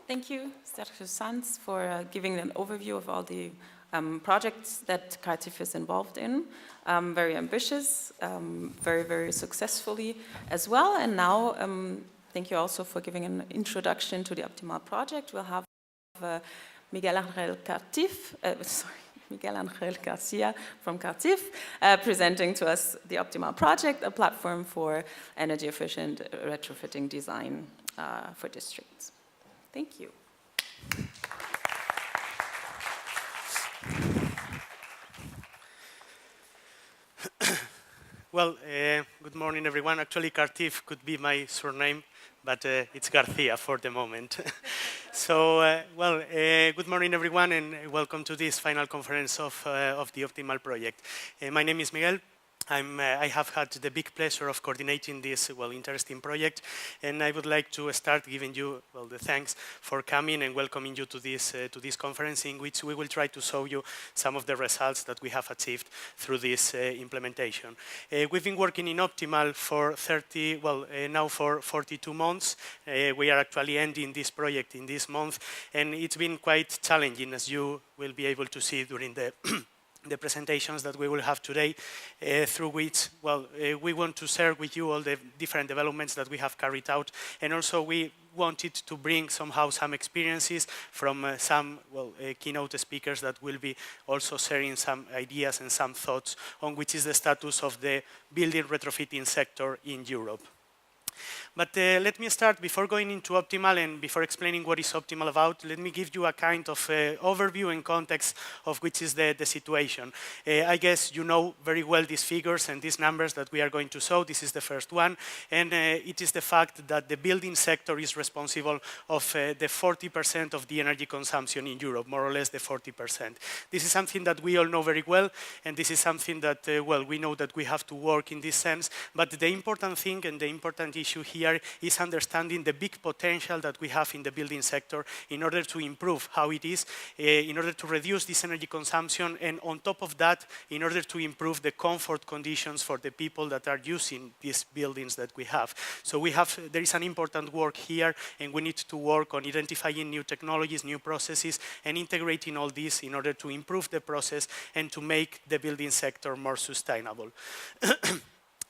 Thank you, Sergio Sanz, for giving an overview of all the projects that CARTIF is involved in. Very ambitious, very, very successfully as well. And now, thank you also for giving an introduction to the OptEEmAL project. We'll have Miguel Angel Garcia from CARTIF presenting to us the OptEEmAL project, a platform for energy-efficient retrofitting design for districts. Thank you. Well, good morning, everyone. Actually, CARTIF could be my surname, but it's Garcia for the moment. So, good morning, everyone, and welcome to this final conference of the OptEEmAL project. My name is Miguel. I have had the big pleasure of coordinating this interesting project, and I would like to start giving you the thanks for coming and welcoming you to this conference, in which we will try to show you some of the results that we have achieved through this implementation. We've been working in OptEEmAL for now for 42 months. We are actually ending this project in this month, and it's been quite challenging, as you will be able to see during the the presentations that we will have today, through which, we want to share with you all the different developments that we have carried out, and also we wanted to bring somehow some experiences from some keynote speakers that will be also sharing some ideas and some thoughts on which is the status of the building retrofitting sector in Europe. But let me start, before going into OptEEmAL and before explaining what is OptEEmAL about, let me give you a kind of overview and context of which is the situation. I guess you know very well these figures and these numbers that we are going to show. This is the first one, and it is the fact that the building sector is responsible of the 40% of the energy consumption in Europe, more or less the 40%. This is something that we all know very well, and this is something that, we know that we have to work in this sense, but the important thing and the important issue here is understanding the big potential that we have in the building sector in order to improve how it is, in order to reduce this energy consumption, and on top of that, in order to improve the comfort conditions for the people that are using these buildings that we have. So there is an important work here, and we need to work on identifying new technologies, new processes, and integrating all this in order to improve the process and to make the building sector more sustainable.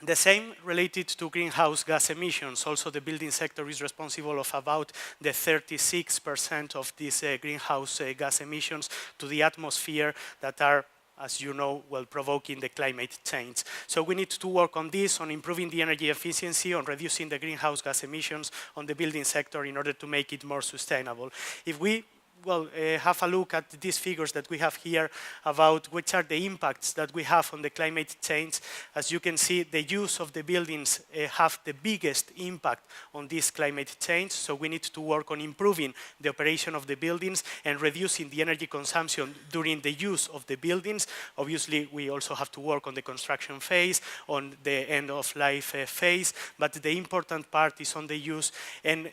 The same related to greenhouse gas emissions. Also, the building sector is responsible of about the 36% of these greenhouse gas emissions to the atmosphere that are, as you know, provoking the climate change. So we need to work on this, on improving the energy efficiency, on reducing the greenhouse gas emissions on the building sector in order to make it more sustainable. If we have a look at these figures that we have here about which are the impacts that we have on the climate change. As you can see, the use of the buildings have the biggest impact on this climate change, so we need to work on improving the operation of the buildings and reducing the energy consumption during the use of the buildings. Obviously, we also have to work on the construction phase, on the end-of-life phase, but the important part is on the use, and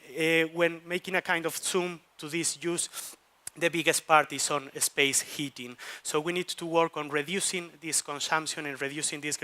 when making a kind of zoom to this use, the biggest part is on space heating. So we need to work on reducing this consumption and reducing these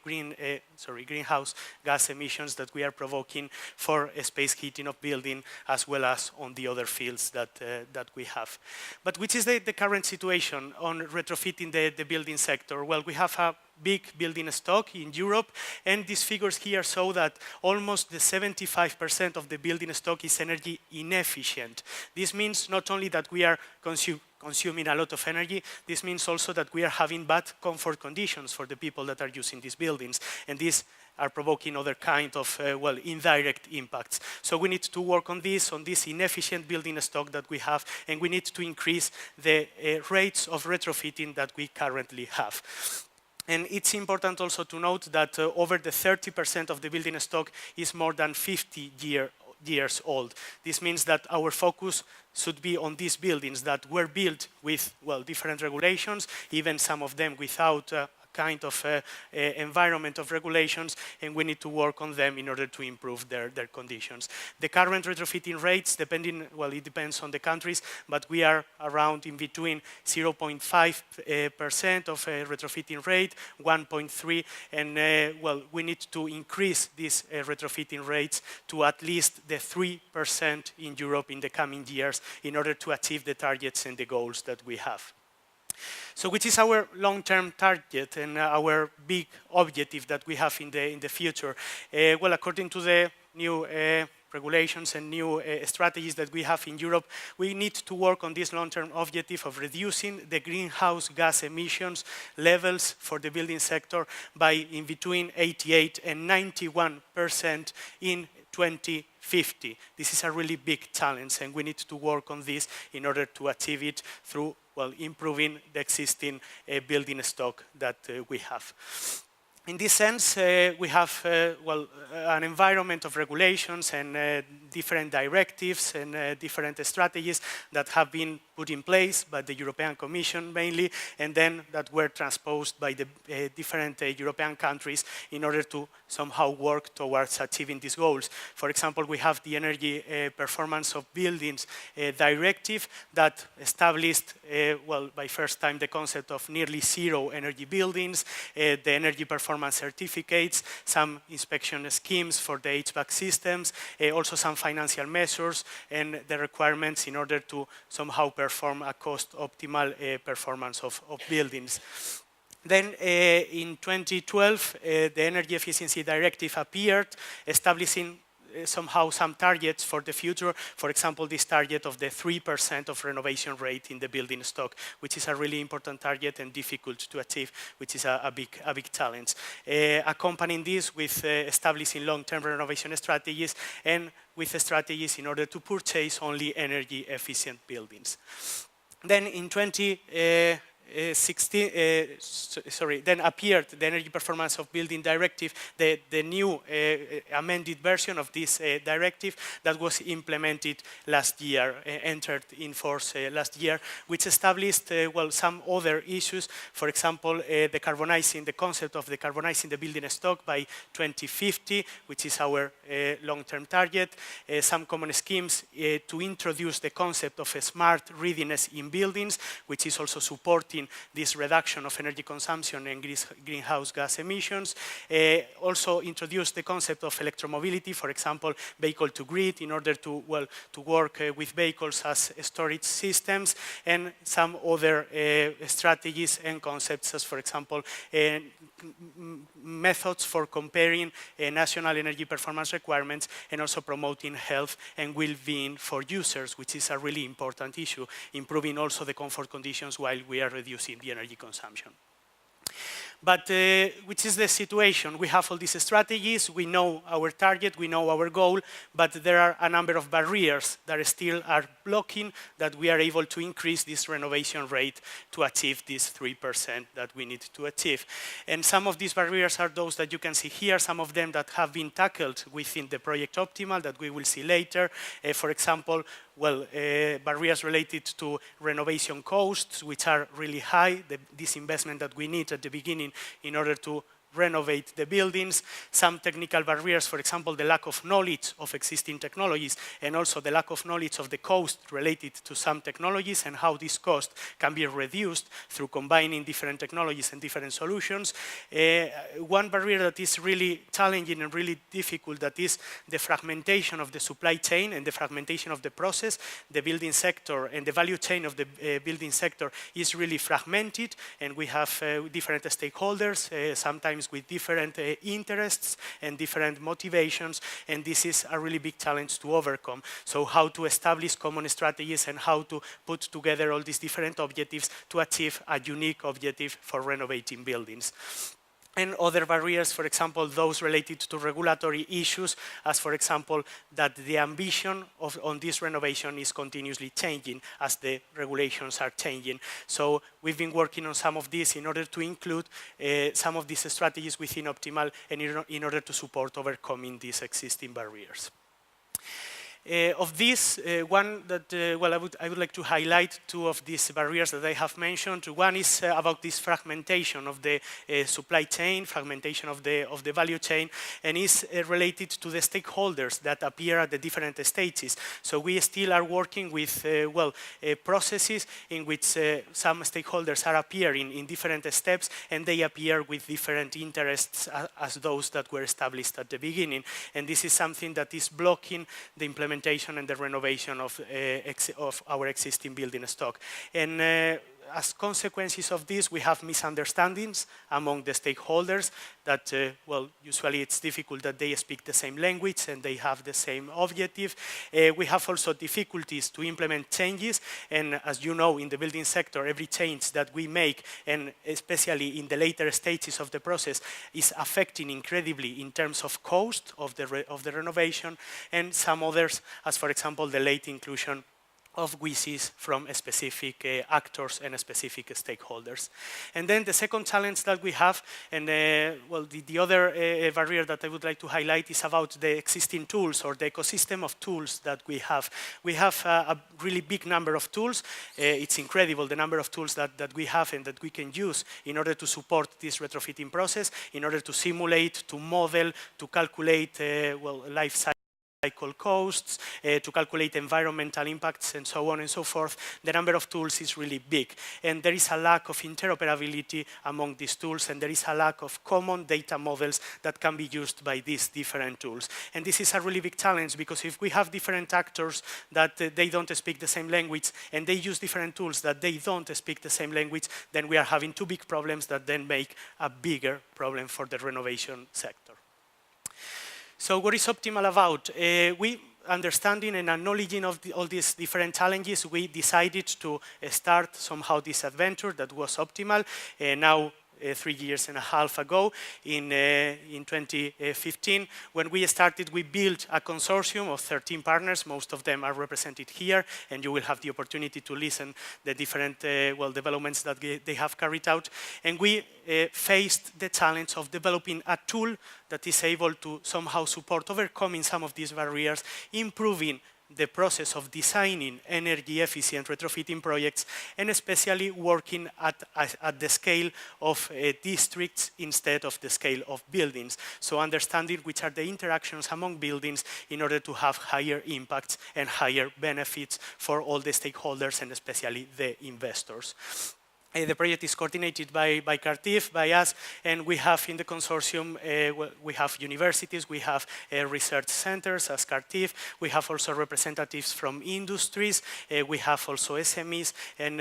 greenhouse gas emissions that we are provoking for space heating of building, as well as on the other fields that we have. But which is the current situation on retrofitting the building sector? Well, we have a big building stock in Europe, and these figures here show that almost the 75% of the building stock is energy inefficient. This means not only that we are consuming a lot of energy, this means also that we are having bad comfort conditions for the people that are using these buildings, and these are provoking other kind of, indirect impacts. So we need to work on this inefficient building stock that we have, and we need to increase the rates of retrofitting that we currently have. And it's important also to note that over the 30% of the building stock is more than 50 years old. This means that our focus should be on these buildings that were built with, different regulations, even some of them without kind of environment of regulations, and we need to work on them in order to improve their conditions. The current retrofitting rates, well, it depends on the countries, but we are around in between 0.5% of retrofitting rate, 1.3, and well, we need to increase these retrofitting rates to at least the 3% in Europe in the coming years in order to achieve the targets and the goals that we have. So which is our long-term target and our big objective that we have in the future? Well, according to the new regulations and new strategies that we have in Europe, we need to work on this long-term objective of reducing the greenhouse gas emissions levels for the building sector by in between 88 and 91% in 2050. This is a really big challenge, and we need to work on this in order to achieve it through, well, improving the existing building stock that we have. In this sense, we have well, an environment of regulations and different directives and different strategies that have been put in place by the European Commission mainly, and then that were transposed by the different European countries in order to somehow work towards achieving these goals. For example, we have the Energy Performance of Buildings Directive that established, well, by first time the concept of nearly zero energy buildings, the energy performance certificates, some inspection schemes for the HVAC systems, also some financial measures and the requirements in order to somehow perform a cost-optimal performance of buildings. Then in 2012, the Energy Efficiency Directive appeared, establishing somehow some targets for the future. For example, this target of the 3% of renovation rate in the building stock, which is a really important target and difficult to achieve, which is a big challenge. Accompanying this with establishing long-term renovation strategies and with strategies in order to purchase only energy efficient buildings. Then in 2016, then appeared the Energy Performance of Building Directive, the new amended version of this directive that was implemented last year, entered in force last year, which established, well, some other issues. For example, the concept of decarbonizing the building stock by 2050, which is our long-term target. Some common schemes to introduce the concept of a smart readiness in buildings, which is also supporting this reduction of energy consumption and greenhouse gas emissions. Also introduce the concept of electromobility, for example, vehicle to grid, in order to, well, to work with vehicles as storage systems, and some other strategies and concepts as, for example, methods for comparing national energy performance requirements and also promoting health and well-being for users, which is a really important issue, improving also the comfort conditions while we are reducing the energy consumption. But which is the situation? We have all these strategies, we know our target, we know our goal, but there are a number of barriers that still are blocking that we are able to increase this renovation rate to achieve this 3% that we need to achieve. And some of these barriers are those that you can see here, some of them that have been tackled within the project OptEEmAL that we will see later. For example, well, barriers related to renovation costs, which are really high, this investment that we need at the beginning in order to renovate the buildings. Some technical barriers, for example, the lack of knowledge of existing technologies, and also the lack of knowledge of the cost related to some technologies and how this cost can be reduced through combining different technologies and different solutions. One barrier that is really challenging and really difficult, that is the fragmentation of the supply chain and the fragmentation of the process. The building sector and the value chain of the building sector is really fragmented, and we have different stakeholders, sometimes with different interests and different motivations, and this is a really big challenge to overcome. So how to establish common strategies and how to put together all these different objectives to achieve a unique objective for renovating buildings. And other barriers, for example, those related to regulatory issues, as for example, that the ambition on this renovation is continuously changing as the regulations are changing. So we've been working on some of these in order to include some of these strategies within OptEEmAL and in order to support overcoming these existing barriers. Of this, one that, well, I would like to highlight two of these barriers that I have mentioned. One is about this fragmentation of the supply chain, fragmentation of the value chain, and is related to the stakeholders that appear at the different stages. So we still are working with, processes in which some stakeholders are appearing in different steps, and they appear with different interests as those that were established at the beginning. And this is something that is blocking the implementation and the renovation of our existing building stock. And as consequences of this, we have misunderstandings among the stakeholders that, well, usually it's difficult that they speak the same language and they have the same objective. We have also difficulties to implement changes, and as you know, in the building sector, every change that we make, and especially in the later stages of the process, is affecting incredibly in terms of cost of the renovation, and some others, as for example, the late inclusion of wishes from specific actors and specific stakeholders. And then the second challenge that we have, and well, the other barrier that I would like to highlight is about the existing tools or the ecosystem of tools that we have. We have a really big number of tools. It's incredible the number of tools that we have and that we can use in order to support this retrofitting process, in order to simulate, to model, to calculate life cycle costs, to calculate environmental impacts, and so on and so forth. The number of tools is really big, and there is a lack of interoperability among these tools, and there is a lack of common data models that can be used by these different tools. And this is a really big challenge, because if we have different actors that they don't speak the same language, and they use different tools that they don't speak the same language, then we are having two big problems that then make a bigger problem for the renovation sector. So what is OptEEmAL about? We, understanding and acknowledging of all these different challenges, we decided to start somehow this adventure that was OptEEmAL. Now 3 years and a half ago, in 2015, when we started, we built a consortium of 13 partners. Most of them are represented here, and you will have the opportunity to listen the different developments that they have carried out. And we faced the challenge of developing a tool that is able to somehow support overcoming some of these barriers, improving the process of designing energy-efficient retrofitting projects, and especially working at the scale of districts instead of the scale of buildings. So understanding which are the interactions among buildings in order to have higher impacts and higher benefits for all the stakeholders, and especially the investors. The project is coordinated by CARTIF, by us, and we have in the consortium, we have universities, we have research centers as CARTIF, we have also representatives from industries, we have also SMEs, and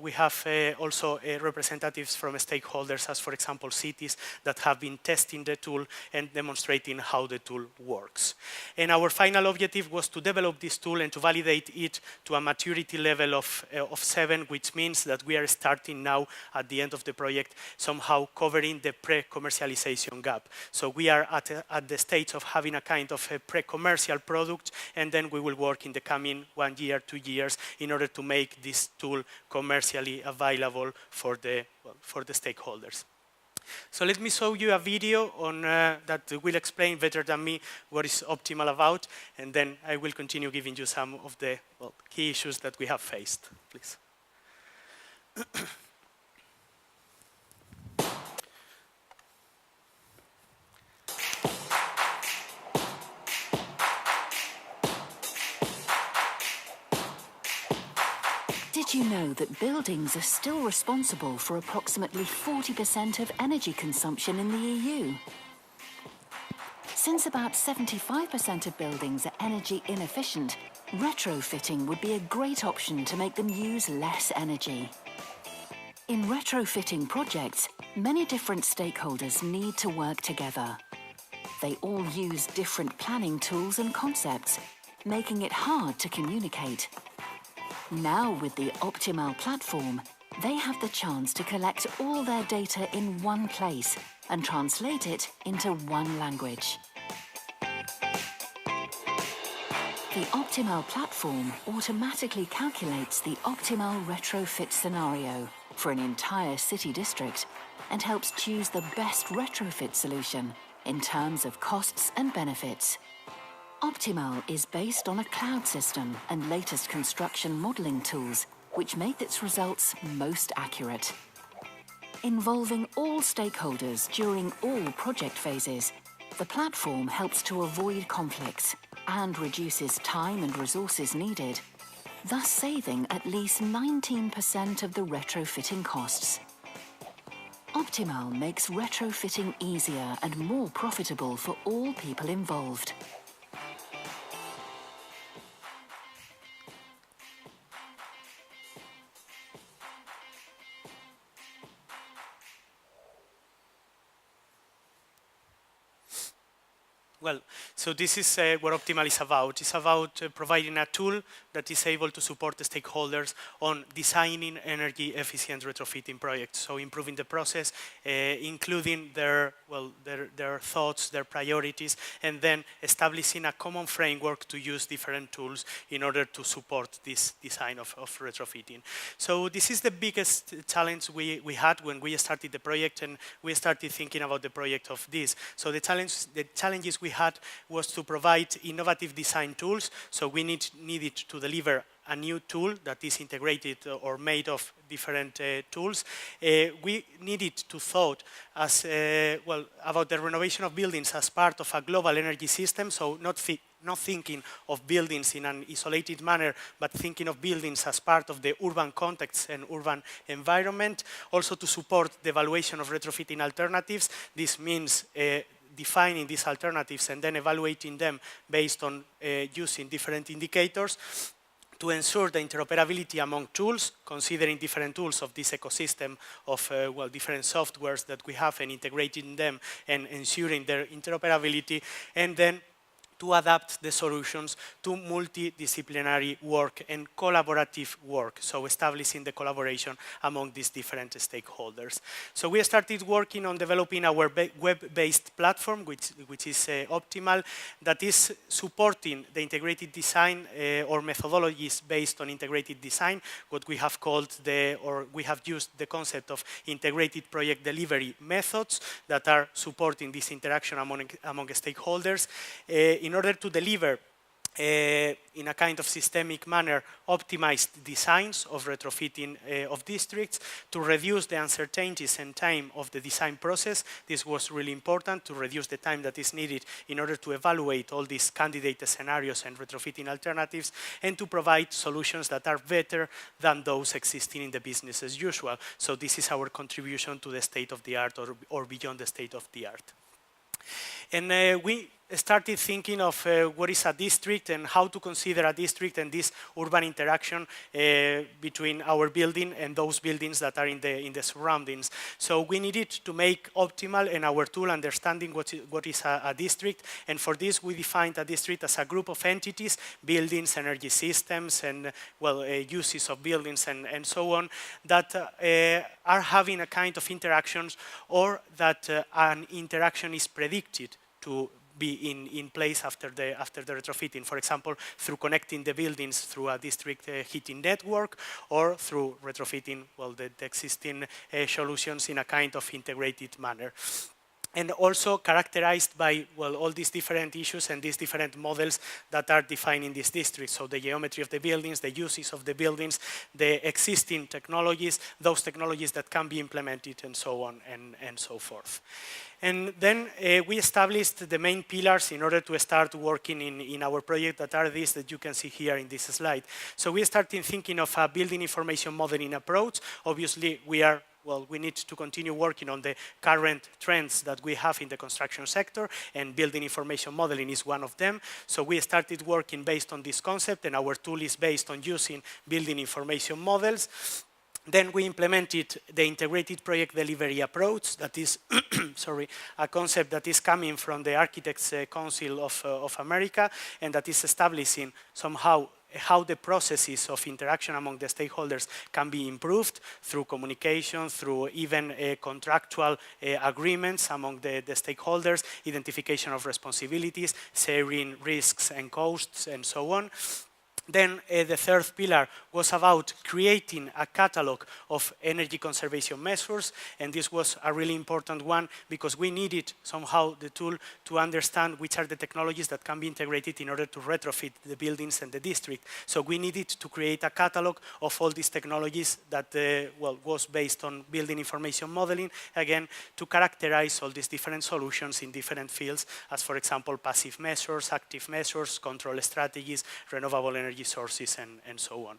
we have also representatives from stakeholders, as for example cities that have been testing the tool and demonstrating how the tool works. And our final objective was to develop this tool and to validate it to a maturity level of 7, which means that we are starting now at the end of the project somehow covering the pre-commercialization gap. So we are at the stage of having a kind of a pre-commercial product, and then we will work in the coming 1 year, 2 years in order to make this tool commercially available for the stakeholders. So let me show you a video on that will explain better than me what is OptEEmAL about, and then I will continue giving you some of the key issues that we have faced. Please. Did you know that buildings are still responsible for approximately 40% of energy consumption in the EU? Since about 75% of buildings are energy inefficient, retrofitting would be a great option to make them use less energy. In retrofitting projects, many different stakeholders need to work together. They all use different planning tools and concepts, making it hard to communicate. Now, with the OptEEmAL platform, they have the chance to collect all their data in one place and translate it into one language. The OptEEmAL platform automatically calculates the optimal retrofit scenario for an entire city district and helps choose the best retrofit solution in terms of costs and benefits. OptEEmAL is based on a cloud system and latest construction modelling tools, which make its results most accurate. Involving all stakeholders during all project phases, the platform helps to avoid conflicts and reduces time and resources needed, thus saving at least 19% of the retrofitting costs. OptEEmAL makes retrofitting easier and more profitable for all people involved. Well, so this is what OptEEmAL is about. It's about providing a tool that is able to support the stakeholders on designing energy efficient retrofitting projects. So improving the process, including their thoughts, their priorities, and then establishing a common framework to use different tools in order to support this design of retrofitting. So this is the biggest challenge we had when we started the project and we started thinking about the project of this. So the challenges we had was to provide innovative design tools. So we needed to deliver a new tool that is integrated or made of different tools. We needed to thought as about the renovation of buildings as part of a global energy system. So not thinking of buildings in an isolated manner, but thinking of buildings as part of the urban context and urban environment. Also to support the evaluation of retrofitting alternatives. This means defining these alternatives and then evaluating them based on using different indicators to ensure the interoperability among tools, considering different tools of this ecosystem of different softwares that we have and integrating them and ensuring their interoperability, and then to adapt the solutions to multidisciplinary work and collaborative work, so establishing the collaboration among these different stakeholders. So we started working on developing our web-based platform, which is OptEEmAL, that is supporting the integrated design or methodologies based on integrated design, what we have called we have used the concept of integrated project delivery methods that are supporting this interaction among stakeholders in order to deliver in a kind of systemic manner optimized designs of retrofitting of districts to reduce the uncertainties and time of the design process. This was really important to reduce the time that is needed in order to evaluate all these candidate scenarios and retrofitting alternatives and to provide solutions that are better than those existing in the business as usual. So this is our contribution to the state of the art or beyond the state of the art. And we started thinking of what is a district and how to consider a district and this urban interaction between our building and those buildings that are in the surroundings. So we needed to make OptEEmAL and our tool understanding what is a district, and for this we defined a district as a group of entities, buildings, energy systems, and uses of buildings and so on that are having a kind of interactions or that an interaction is predicted to be in place after the retrofitting. For example, through connecting the buildings through a district heating network or through retrofitting the existing solutions in a kind of integrated manner. And also characterized by all these different issues and these different models that are defining this district. So the geometry of the buildings, the uses of the buildings, the existing technologies, those technologies that can be implemented, and so on and so forth. And then we established the main pillars in order to start working in our project that are these that you can see here in this slide. So we started thinking of a building information modeling approach. Obviously, we need to continue working on the current trends that we have in the construction sector, and building information modeling is one of them. So we started working based on this concept, and our tool is based on using building information models. Then we implemented the integrated project delivery approach that is, a concept that is coming from the Architects Council of America, and that is establishing somehow how the processes of interaction among the stakeholders can be improved through communication, through even contractual agreements among the stakeholders, identification of responsibilities, sharing risks and costs, and so on. Then the third pillar was about creating a catalog of energy conservation measures, and this was a really important one because we needed somehow the tool to understand which are the technologies that can be integrated in order to retrofit the buildings and the district. So we needed to create a catalog of all these technologies that was based on building information modeling, again, to characterize all these different solutions in different fields, as for example, passive measures, active measures, control strategies, renewable energy sources, and so on.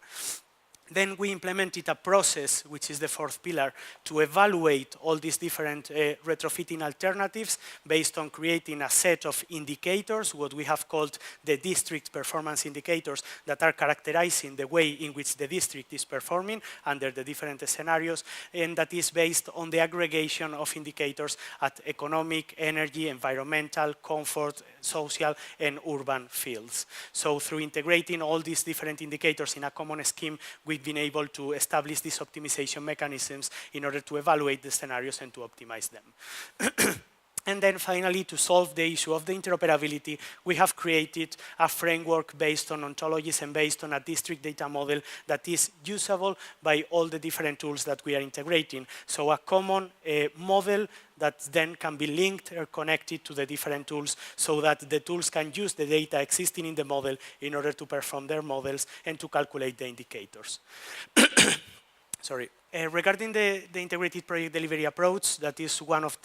Then we implemented a process, which is the fourth pillar, to evaluate all these different retrofitting alternatives based on creating a set of indicators, what we have called the district performance indicators, that are characterizing the way in which the district is performing under the different scenarios, and that is based on the aggregation of indicators at economic, energy, environmental, comfort, social, and urban fields. So through integrating all these different indicators in a common scheme, we've been able to establish these optimization mechanisms in order to evaluate the scenarios and to optimize them. And then finally, to solve the issue of the interoperability, we have created a framework based on ontologies and based on a district data model that is usable by all the different tools that we are integrating. So a common model that then can be linked or connected to the different tools so that the tools can use the data existing in the model in order to perform their models and to calculate the indicators. Sorry. Regarding the integrated project delivery approach, that is one of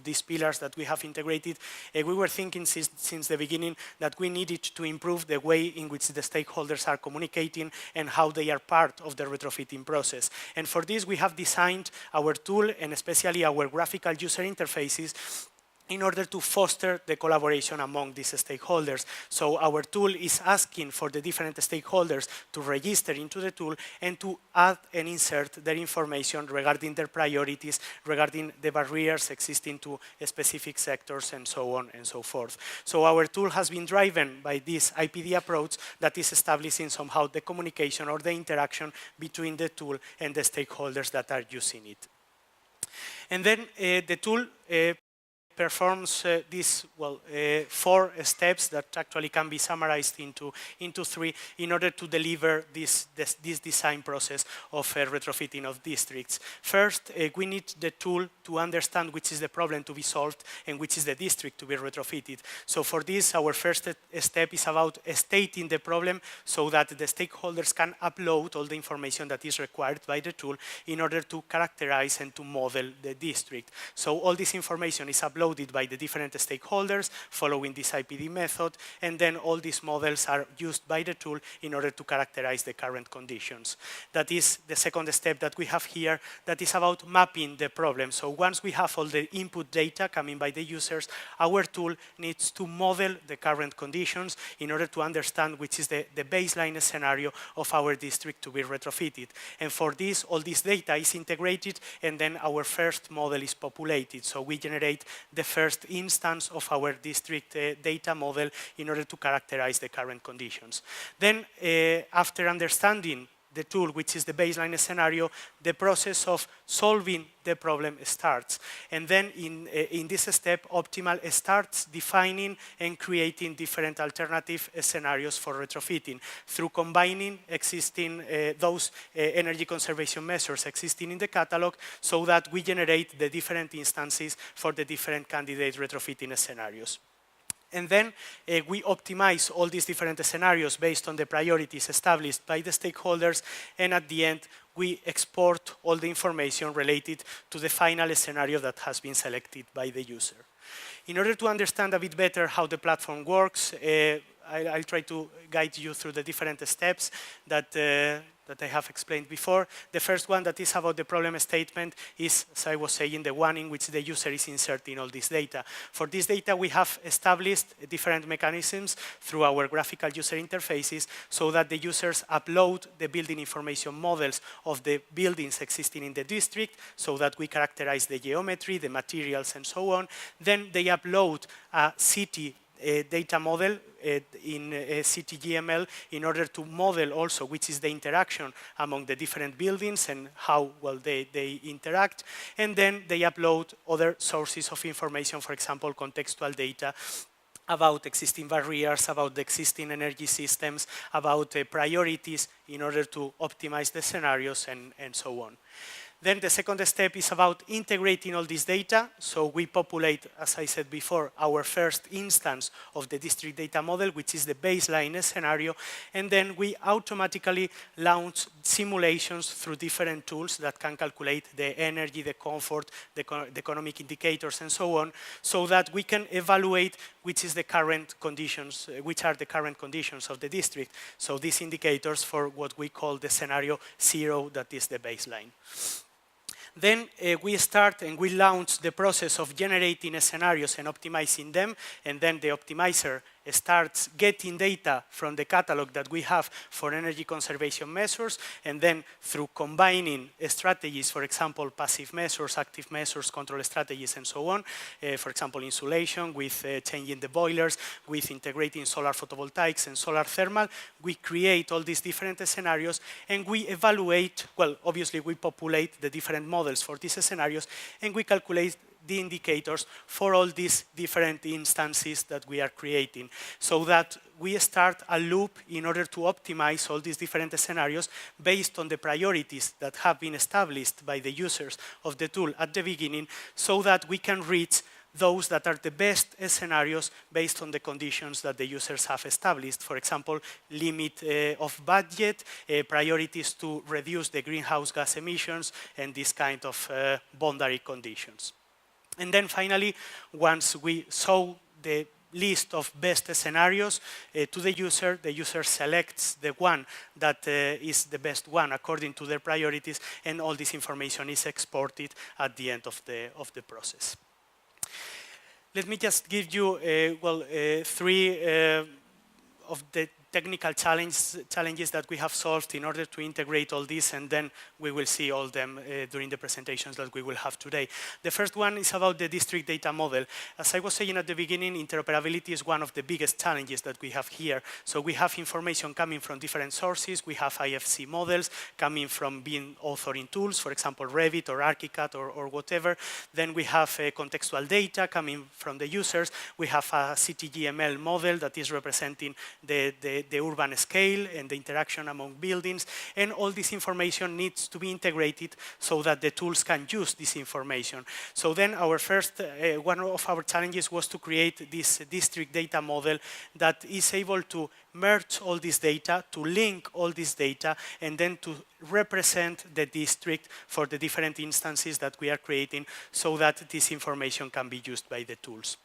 these pillars that we have integrated, we were thinking since the beginning that we needed to improve the way in which the stakeholders are communicating and how they are part of the retrofitting process. And for this, we have designed our tool and especially our graphical user interfaces in order to foster the collaboration among these stakeholders. So our tool is asking for the different stakeholders to register into the tool and to add and insert their information regarding their priorities, regarding the barriers existing to specific sectors, and so on and so forth. So our tool has been driven by this IPD approach that is establishing somehow the communication or the interaction between the tool and the stakeholders that are using it. And then the tool performs these 4 steps that actually can be summarized into 3 in order to deliver this design process of retrofitting of districts. First, we need the tool to understand which is the problem to be solved and which is the district to be retrofitted. So for this, our first step is about stating the problem so that the stakeholders can upload all the information that is required by the tool in order to characterize and to model the district. So all this information is uploaded by the different stakeholders following this IPD method, and then all these models are used by the tool in order to characterize the current conditions. That is the second step that we have here, that is about mapping the problem. So once we have all the input data coming by the users, our tool needs to model the current conditions in order to understand which is the baseline scenario of our district to be retrofitted. And for this, all this data is integrated, and then our first model is populated. So we generate the first instance of our district data model in order to characterize the current conditions. Then, after understanding the tool, which is the baseline scenario, the process of solving the problem starts. And then in this step, OptEEmAL starts defining and creating different alternative scenarios for retrofitting through combining existing those energy conservation measures existing in the catalog so that we generate the different instances for the different candidate retrofitting scenarios. And then we optimize all these different scenarios based on the priorities established by the stakeholders, and at the end, we export all the information related to the final scenario that has been selected by the user. In order to understand a bit better how the platform works, I'll try to guide you through the different steps that I have explained before. The first one that is about the problem statement is, as I was saying, the one in which the user is inserting all this data. For this data, we have established different mechanisms through our graphical user interfaces so that the users upload the building information models of the buildings existing in the district so that we characterize the geometry, the materials, and so on. Then they upload a city data model in CTGML in order to model also which is the interaction among the different buildings and how well they interact. And then they upload other sources of information, for example, contextual data about existing barriers, about the existing energy systems, about priorities in order to optimize the scenarios and so on. Then the second step is about integrating all this data. So we populate, as I said before, our first instance of the district data model, which is the baseline scenario. And then we automatically launch simulations through different tools that can calculate the energy, the comfort, the economic indicators, and so on, so that we can evaluate which are the current conditions of the district. So these indicators for what we call the scenario 0, that is the baseline. Then we start and we launch the process of generating scenarios and optimizing them, and then the optimizer starts getting data from the catalog that we have for energy conservation measures, and then through combining strategies, for example, passive measures, active measures, control strategies, and so on, for example, insulation, with changing the boilers, with integrating solar photovoltaics and solar thermal, we create all these different scenarios, and we evaluate, well, obviously we populate the different models for these scenarios, and we calculate the indicators for all these different instances that we are creating, so that we start a loop in order to optimize all these different scenarios based on the priorities that have been established by the users of the tool at the beginning, so that we can reach those that are the best scenarios based on the conditions that the users have established. For example, limit of budget, priorities to reduce the greenhouse gas emissions, and this kind of boundary conditions. And then finally, once we show the list of best scenarios to the user selects the one that is the best one according to their priorities, and all this information is exported at the end of the process. Let me just give you, three of the technical challenges that we have solved in order to integrate all this, and then we will see all them during the presentations that we will have today. The first one is about the district data model. As I was saying at the beginning, interoperability is one of the biggest challenges that we have here. So we have information coming from different sources. We have IFC models coming from being authored in tools, for example, Revit or ArchiCAD or whatever. Then we have contextual data coming from the users. We have a CTGML model that is representing the urban scale and the interaction among buildings, and all this information needs to be integrated so that the tools can use this information. So then our first, one of our challenges was to create this district data model that is able to merge all this data, to link all this data, and then to represent the district for the different instances that we are creating, so that this information can be used by the tools.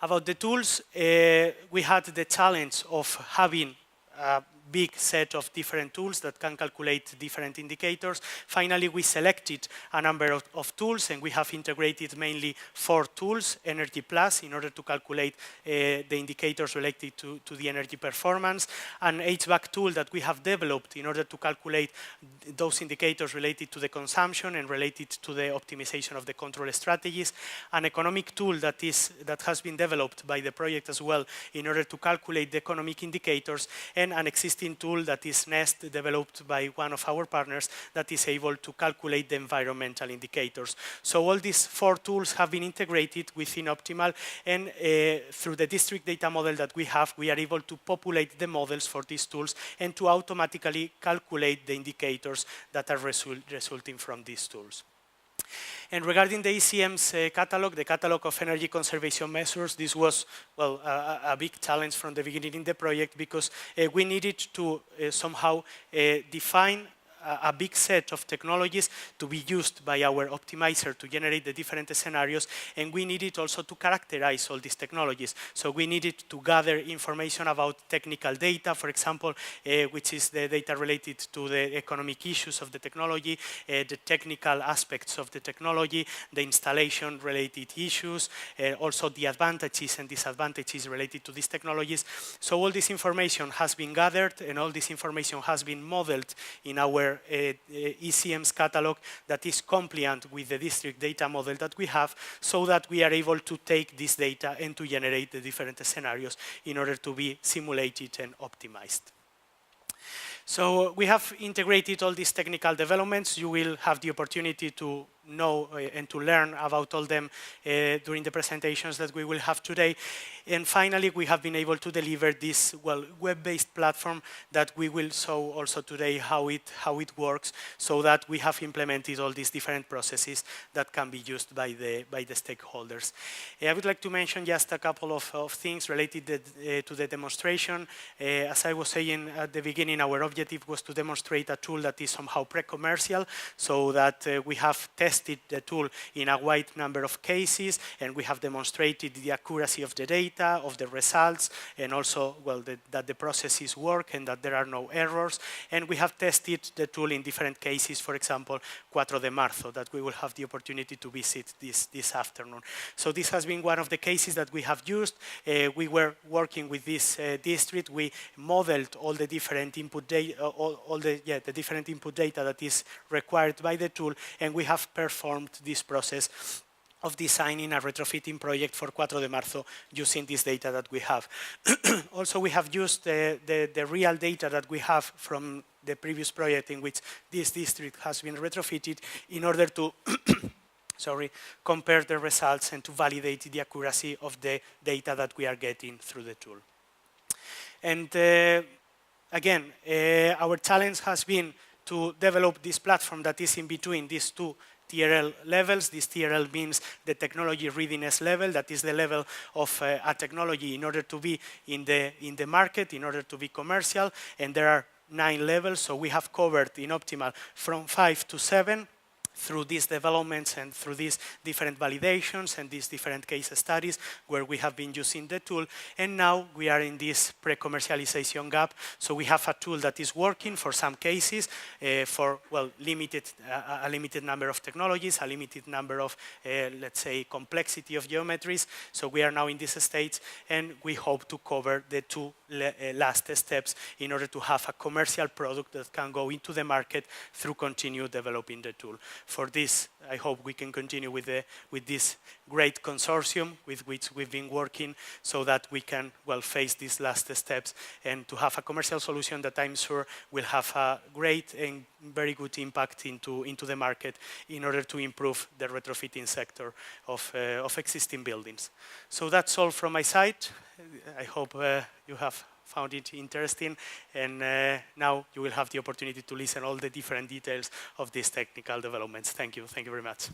About the tools, we had the challenge of having a big set of different tools that can calculate different indicators. Finally, we selected a number of tools, and we have integrated mainly 4 tools, Energy Plus, in order to calculate the indicators related to the energy performance, an HVAC tool that we have developed in order to calculate those indicators related to the consumption and related to the optimization of the control strategies, an economic tool that has been developed by the project as well in order to calculate the economic indicators, and an existing tool that is Nest, developed by one of our partners, that is able to calculate the environmental indicators. So all these 4 tools have been integrated within OptEEmAL, and through the district data model that we have, we are able to populate the models for these tools and to automatically calculate the indicators that are resulting from these tools. And regarding the ECM's catalog, the catalog of energy conservation measures, this was, well, a big challenge from the beginning in the project, because we needed to somehow define a big set of technologies to be used by our optimizer to generate the different scenarios, and we needed also to characterize all these technologies. So we needed to gather information about technical data, for example, which is the data related to the economic issues of the technology, the technical aspects of the technology, the installation-related issues, also the advantages and disadvantages related to these technologies. So all this information has been gathered, and all this information has been modeled in our ECM's catalog that is compliant with the district data model that we have, so that we are able to take this data and to generate the different scenarios in order to be simulated and optimized. So we have integrated all these technical developments. You will have the opportunity to know and to learn about all them during the presentations that we will have today. And finally, we have been able to deliver this web-based platform that we will show also today how it works, so that we have implemented all these different processes that can be used by the stakeholders. I would like to mention just a couple of things related to the demonstration. As I was saying at the beginning, our objective was to demonstrate a tool that is somehow pre-commercial, so that we have tested the tool in a wide number of cases, and we have demonstrated the accuracy of the data, of the results, and also, that the processes work and that there are no errors. And we have tested the tool in different cases, for example, 4 de Marzo, that we will have the opportunity to visit this afternoon. So this has been one of the cases that we have used. We were working with this district. We modeled all the different input data, the different input data that is required by the tool, and we have performed this process of designing a retrofitting project for 4 de Marzo using this data that we have. Also, we have used the real data that we have from the previous project in which this district has been retrofitted in order to compare the results and to validate the accuracy of the data that we are getting through the tool. And again, our challenge has been to develop this platform that is in between these two TRL levels. This TRL means the technology readiness level. That is the level of a technology in order to be in the market, in order to be commercial. And there are 9 levels, so we have covered in OptEEmAL from 5 to 7 through these developments and through these different validations and these different case studies where we have been using the tool. And now we are in this pre-commercialization gap. So we have a tool that is working for some cases for, a limited number of technologies, a limited number of, let's say, complexity of geometries. So we are now in this stage, and we hope to cover the 2 last steps in order to have a commercial product that can go into the market through continue developing the tool. For this, I hope we can continue with this great consortium with which we've been working, so that we can face these last steps and to have a commercial solution that I'm sure will have a great and very good impact into the market in order to improve the retrofitting sector of existing buildings. So that's all from my side. I hope you have found it interesting, and now you will have the opportunity to listen all the different details of these technical developments. Thank you very much.